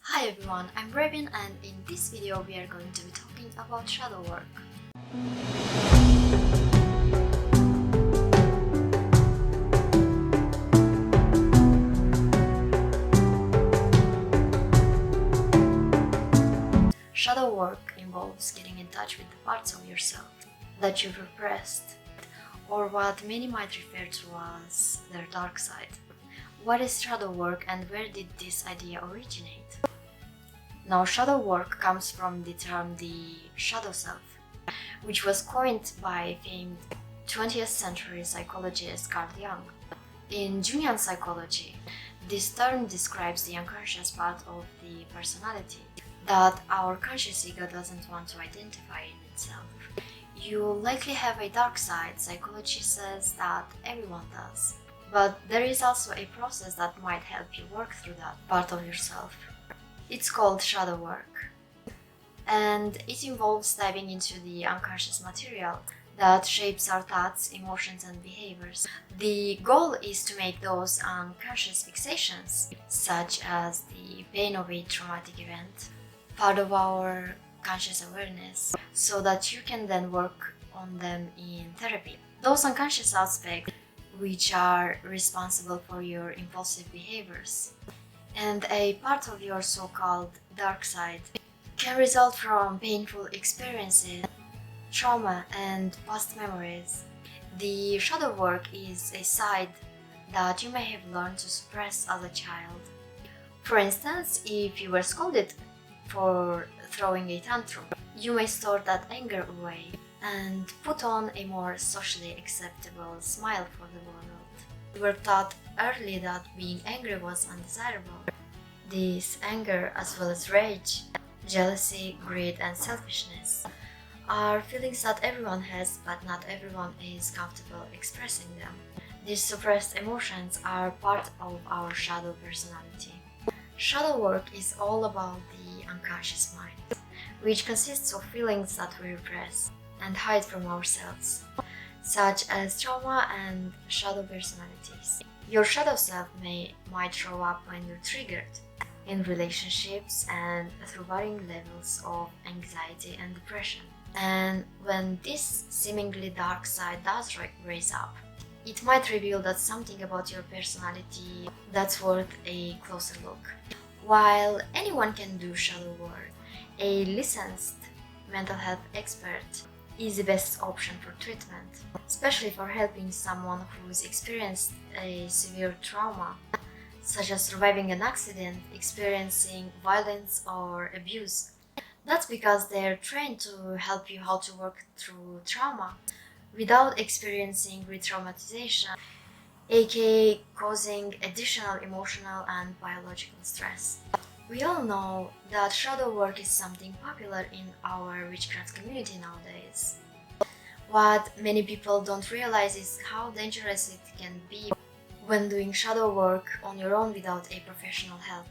Hi everyone, I'm Raven and in this video we are going to be talking about shadow work. Shadow work involves getting in touch with the parts of yourself that you've repressed, or what many might refer to as their dark side. What is shadow work and where did this idea originate? Now, shadow work comes from the term the shadow self, which was coined by famed 20th century psychologist Carl Jung. In Jungian psychology, this term describes the unconscious part of the personality that our conscious ego doesn't want to identify in itself. You likely have a dark side, psychology says that everyone does. But there is also a process that might help you work through that part of yourself. It's called shadow work, and it involves diving into the unconscious material that shapes our thoughts, emotions, and behaviors. The goal is to make those unconscious fixations, such as the pain of a traumatic event, part of our conscious awareness, so that you can then work on them in therapy. Those unconscious aspects, which are responsible for your impulsive behaviors, and a part of your so-called dark side, can result from painful experiences, trauma, and past memories. The shadow work is a side that you may have learned to suppress as a child. For instance, if you were scolded for throwing a tantrum, you may store that anger away and put on a more socially acceptable smile for the world. You were taught early that being angry was undesirable. This anger, as well as rage, jealousy, greed, and selfishness, are feelings that everyone has, but not everyone is comfortable expressing them. These suppressed emotions are part of our shadow personality. Shadow work is all about the unconscious mind, which consists of feelings that we repress and hide from ourselves, such as trauma and shadow personalities. Your shadow self might show up when you're triggered in relationships and through varying levels of anxiety and depression. And when this seemingly dark side does raise up, it might reveal that something about your personality that's worth a closer look. While anyone can do shadow work, a licensed mental health expert is the best option for treatment, especially for helping someone who's experienced a severe trauma, such as surviving an accident, experiencing violence or abuse. That's because they're trained to help you how to work through trauma without experiencing re-traumatization, aka causing additional emotional and biological stress. We all know that shadow work is something popular in our witchcraft community nowadays. What many people don't realize is how dangerous it can be when doing shadow work on your own without a professional help.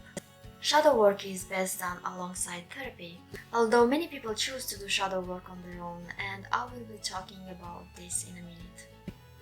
Shadow work is best done alongside therapy, although many people choose to do shadow work on their own, and I will be talking about this in a minute.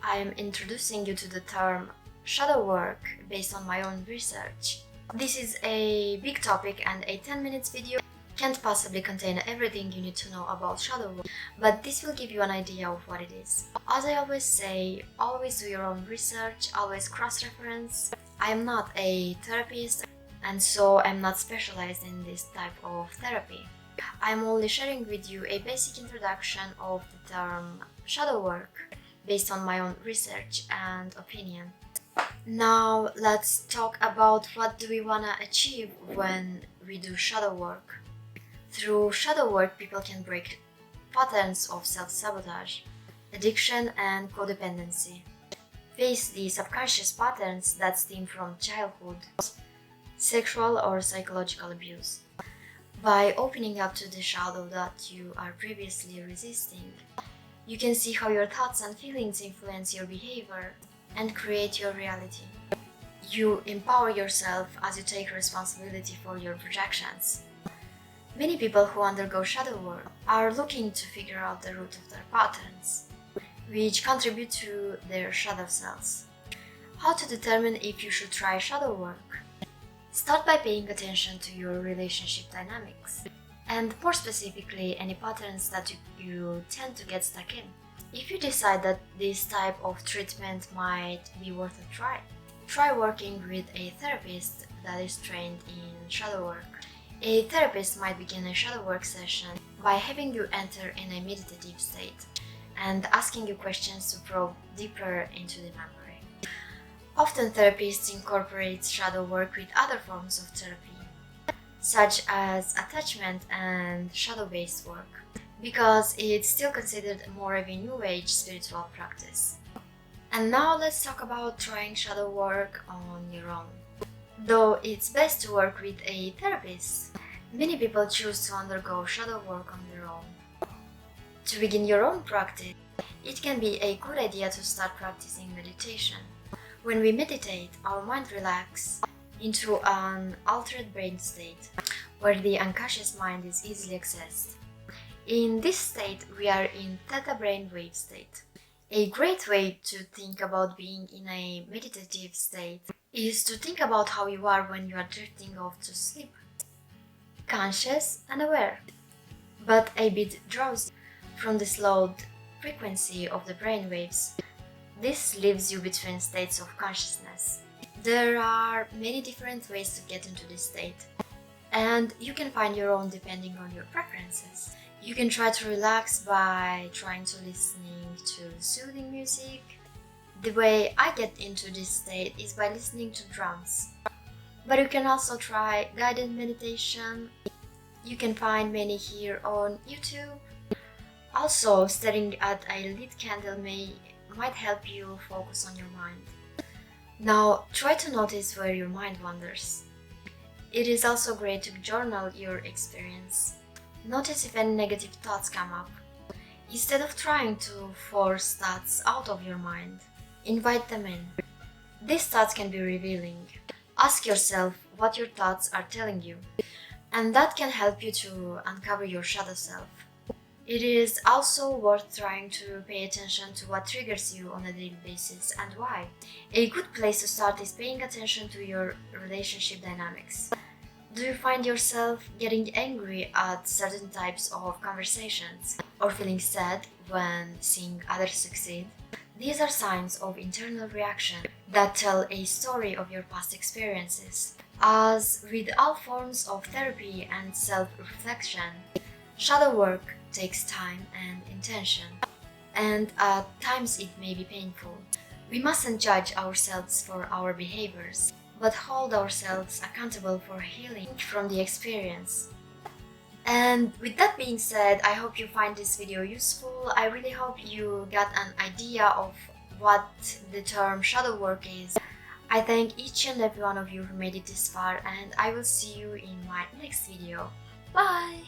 I am introducing you to the term shadow work based on my own research. This is a big topic and a 10 minutes video can't possibly contain everything you need to know about shadow work, but this will give you an idea of what it is. As I always say, always do your own research, always cross-reference. I am not a therapist, and so I'm not specialized in this type of therapy. I'm only sharing with you a basic introduction of the term shadow work based on my own research and opinion. Now let's talk about what do we want to achieve when we do shadow work. Through shadow work, people can break patterns of self-sabotage, addiction, and codependency, face the subconscious patterns that stem from childhood, sexual or psychological abuse. By opening up to the shadow that you are previously resisting, you can see how your thoughts and feelings influence your behavior and create your reality. You empower yourself as you take responsibility for your projections. Many people who undergo shadow work are looking to figure out the root of their patterns, which contribute to their shadow selves. How to determine if you should try shadow work? Start by paying attention to your relationship dynamics, and more specifically, any patterns that you tend to get stuck in. If you decide that this type of treatment might be worth a try, try working with a therapist that is trained in shadow work. A therapist might begin a shadow work session by having you enter in a meditative state and asking you questions to probe deeper into the memory. Often therapists incorporate shadow work with other forms of therapy, such as attachment and shadow-based work, because it's still considered more of a new age spiritual practice. And now let's talk about trying shadow work on your own. Though it's best to work with a therapist, many people choose to undergo shadow work on their own. To begin your own practice, it can be a good idea to start practicing meditation. When we meditate, our mind relaxes into an altered brain state, where the unconscious mind is easily accessed. In this state, we are in theta brainwave state. A great way to think about being in a meditative state is to think about how you are when you are drifting off to sleep. Conscious and aware, but a bit drowsy from the slowed frequency of the brainwaves. This leaves you between states of consciousness. There are many different ways to get into this state, and you can find your own depending on your preferences. You can try to relax by trying to listening to soothing music. The way I get into this state is by listening to drums. But you can also try guided meditation. You can find many here on YouTube. Also, staring at a lit candle might help you focus on your mind. Now, try to notice where your mind wanders. It is also great to journal your experience. Notice if any negative thoughts come up. Instead of trying to force thoughts out of your mind, invite them in. These thoughts can be revealing. Ask yourself what your thoughts are telling you, and that can help you to uncover your shadow self. It is also worth trying to pay attention to what triggers you on a daily basis and why. A good place to start is paying attention to your relationship dynamics. Do you find yourself getting angry at certain types of conversations or feeling sad when seeing others succeed? These are signs of internal reaction that tell a story of your past experiences. As with all forms of therapy and self-reflection, shadow work takes time and intention, and at times it may be painful. We mustn't judge ourselves for our behaviors, but hold ourselves accountable for healing from the experience. And with that being said, I hope you find this video useful. I really hope you got an idea of what the term shadow work is. I thank each and every one of you who made it this far, and I will see you in my next video. Bye!